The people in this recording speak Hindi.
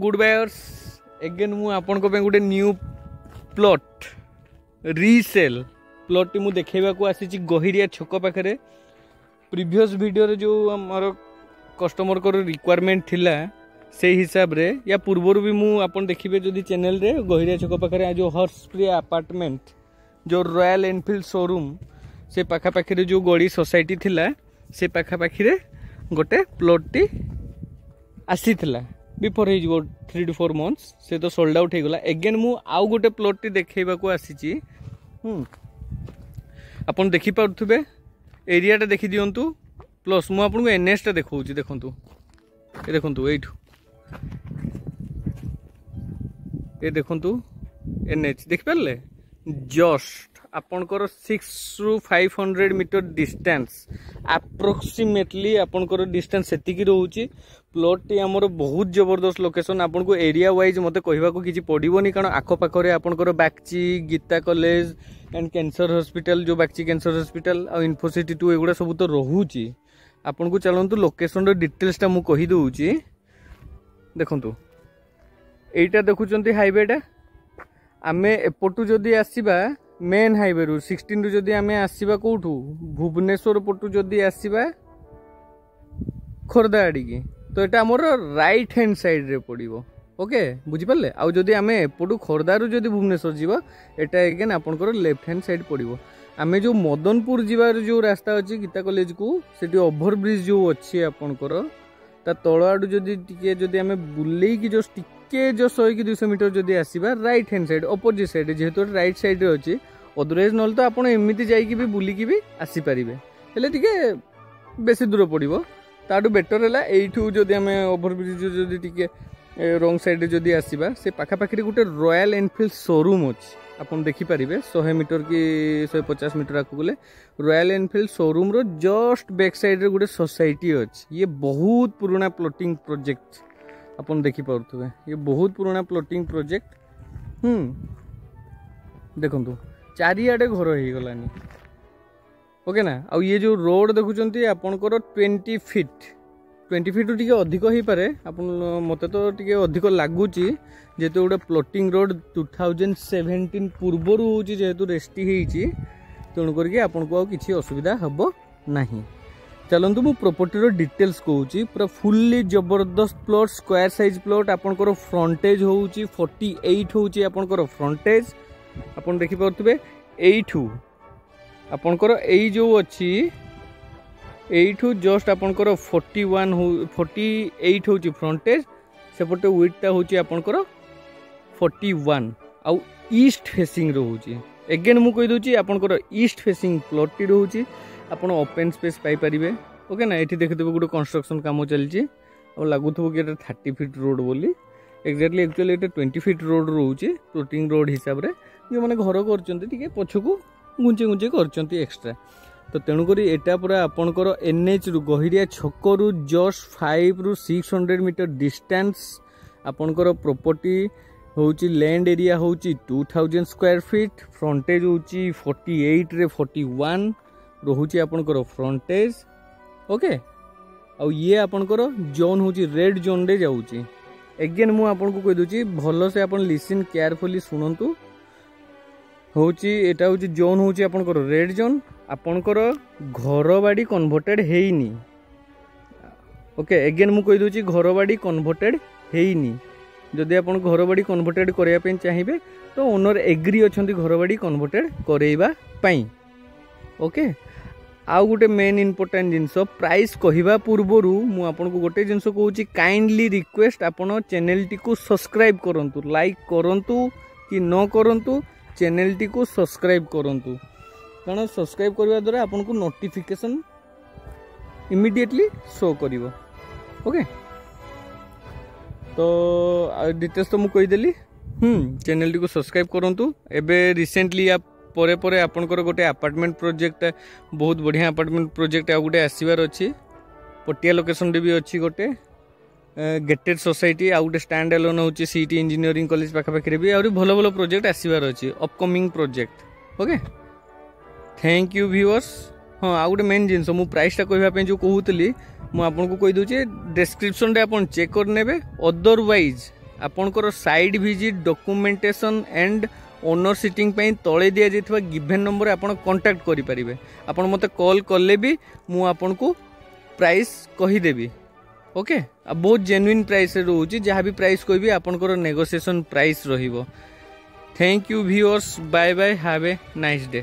गुड बायर्स एगेन मु आपन को गोटे न्यू प्लॉट रीसेल प्लॉट मु देखैबा को आसी गहिरिया छक पाखरे प्रीवियस वीडियो रे जो हमर कस्टमर को रिक्वायरमेंट थिला से हिसाब रे या पूर्वर भी मु आपन देखिबे जदि चैनल रे गहिरिया छक पाखरे जो हॉर्स प्रिय अपार्टमेंट जो रॉयल एनफील्ड शोरूम से पाखा पाखरे जो गड़ी सोसाइटी थिला से पाखा पाखरे गोटे प्लॉट टी आसी थिला बिफोर हे जो 3 to 4 months से तो सोल्ड आउट हो गला एगेन मु आउ गोटे प्लॉट टी देखैबा को आसी आपन देखि पाउथबे एरिया टा देखि दियंतु प्लस मु आपन को एनएच टा देखौची देखंतु ए देखंतु एठु ए देखंतु एनएच देख परले जस्ट आपनकर 6 to 500 मीटर डिस्टेंस अप्रोक्सीमेटली आपनकर डिस्टेंस सेतिकी रहउची प्लॉट टी हमर बहुत जबरदस्त लोकेशन आपन को एरिया वाइज मते कहबा को किछि पडिबोनी कारण आखो पाखरे आपनकर Bagchi Gita college and cancer hospital जो बागची कैंसर हॉस्पिटल आ इन्फोसिटी 2 एगुडा सब तो रहउची आपन को चलंतु लोकेशन रो डिटेल्स टा मु कहि दउची देखंतु एटा देखुचंती हाईवे टा आमे एपटू जदी आसीबा मेन हाईवे रु 16 रु जदी आमे आसीबा कोठू भुवनेश्वर पटू जदी आसीबा खोरदा आडी की तो एटा हमर राइट हैंड साइड रे पड़िबो ओके बुझी परले आ जदी आमे एपटू खोरदा रु जदी भुवनेश्वर जीवा एटा अगेन आपनकर लेफ्ट हैंड साइड पड़िबो आमे जो मदनपुर जीवार जो रास्ता अछि गीता कॉलेज को सेठी ओवर ब्रिज जो अछि आपनकर ता तळ आडू जदी टिके जदी आमे बुल्लेई की जो टिके जो 100 की 200 मीटर जदी आसीबा right hand side opposite side जेहेतु राइट साइड रे अछि अदरवाइज नल तो आपण एमिति जाई की भी बुली की भी आसी परिबे हेले टिके बेसी दूर पड़िबो ताडू बेटर हला एठू जदी हमें ओवर ब्रिज जदी टिके रॉन्ग साइड जदी आसीबा से पाखा पाखरी गुटे रॉयल एनफील्ड शोरूम अछि आपण देखि परिबे 100 मीटर की 150 मीटर आकु गले रॉयल एनफील्ड शोरूम रो जस्ट बैक साइड रे गुटे सोसाइटी अछि ये बहुत पुराना प्लॉटिंग प्रोजेक्ट आपण देखि पाउथबे ये बहुत पुराना प्लॉटिंग प्रोजेक्ट देखंतु चारियाडे घर हो गलानी ओके ना आ ये जो रोड देखुचंती आपनकर 20 फीट टी अधिक हो पारे आपन मते तो टिके अधिक लागुची जेतु गोटे प्लॉटिंग रोड 2017 पूर्वर होची जेतु रेस्टी हेची तेणु करके आपन को किछि असुविधा हबो नाही चलंतु मु प्रॉपर्टी रो डिटेल्स कहूची पूरा फुल्ली जबरदस्त प्लॉट स्क्वायर साइज प्लॉट आपनकर फ्रंटेज होउची 48 होउची आपनकर फ्रंटेज आपन देखि पाउतबे एठू आपनकर एई जो अछि एठू जस्ट आपनकर 48 होची फ्रंटेज सेपटे विड्थ ता होची आपनकर 41 आ ईस्ट फेसिंग रो होची अगेन मु कहि दोची आपनकर ईस्ट फेसिंग प्लॉट टी रहउची आपण ओपन स्पेस पाई परिबे ओके ना एठी देखितबे गुडो कंस्ट्रक्शन काम चलची और लागुथबो कि एटा 30 फीट रोड बोली एक्जेक्टली एक्चुअली एटा 20 फीट रोड रहउची फ्लोटिंग रोड हिसाब रे जो माने घर करचंती टिके पछकू गुंचे गुंचे करचंती एक्स्ट्रा तो तेणु करी एटा पूरा आपनकर एनएच रु गहिरिया छक रु जस्ट 5 रु 600 मीटर डिस्टेंस आपनकर प्रॉपर्टी होची लैंड एरिया होची 2000 स्क्वायर फीट फ्रंटेज होची 48 रे 41 रहूची आपनकर फ्रंटेज ओके आ ये आपनकर जोन होची रेड जोन रे जाउची अगेन मु आपन को कहि दोची भलो से आपन लिसन केयरफुली सुनंतु होची एटा होची जोन होची आपनकर रेड जोन आपनकर घरबाड़ी कन्वर्टेड हेइनी ओके अगेन मु कहि दोची घरबाड़ी कन्वर्टेड हेइनी जदि आपन घरबाड़ी कन्वर्टेड करिया पे चाहिबे तो ओनर एग्री अछंती घरबाड़ी कन्वर्टेड करेइबा पई ओके आउ गोटे मेन इंपोर्टेंट जिनस प्राइस कहिबा पूर्वरु मु आपन को गोटे जिनस कहूची काइंडली रिक्वेस्ट आपन चैनल टी को सब्सक्राइब करंतु लाइक करंतु कि न करंतु चैनल टी को सब्सक्राइब करंतु कारण सब्सक्राइब करबा द्वारा आपन को नोटिफिकेशन इमीडिएटली शो करिवो ओके तो डिटेल्स तो मु कहि देली चैनल टी को सब्सक्राइब करंतु एबे रिसेंटली आप परे परे आपनकर गोटे अपार्टमेंट प्रोजेक्ट बहुत बढ़िया अपार्टमेंट प्रोजेक्ट आ गोटे आसीबार अछि पटिया लोकेशन रे भी अछि गोटे गेटेड सोसाइटी आ गोटे स्टैंड एलोन होची सिटी इंजीनियरिंग कॉलेज पाखा पाखरे भी और भलो भलो प्रोजेक्ट आसीबार अछि upcoming project okay thank you viewers हाँ आ गोटे मेन जिनस मु प्राइस टा कहबा पे जो कहूतली ମୁଁ ଆପଣଙ୍କୁ କହିଦେଉଛି ଡେस्କ୍रिप्ସନରେ ଆପଣ ଚେକ୍ କରିନେବେ। ଅଦରୱାଇଜ୍ ଆପଣଙ୍କର site visit documentation and owner sitting ପାଇଁ ତଳେ ଦିଆଯାଇଥିବା गिभेन नंबर ଆପଣ कॉन्टैक्ट କରିପାରିବେ। ଆପଣ ମୋତେ कॉल कले भी मु आपनको प्राइस कहीदेवी। ओके आ बहुत जेन्युइन प्राइस रोचे जहाँ भी प्राइस कहबी आपनकर नेगोशिएशन प्राइस रहिबो। Thank you viewers, bye bye, have a nice day.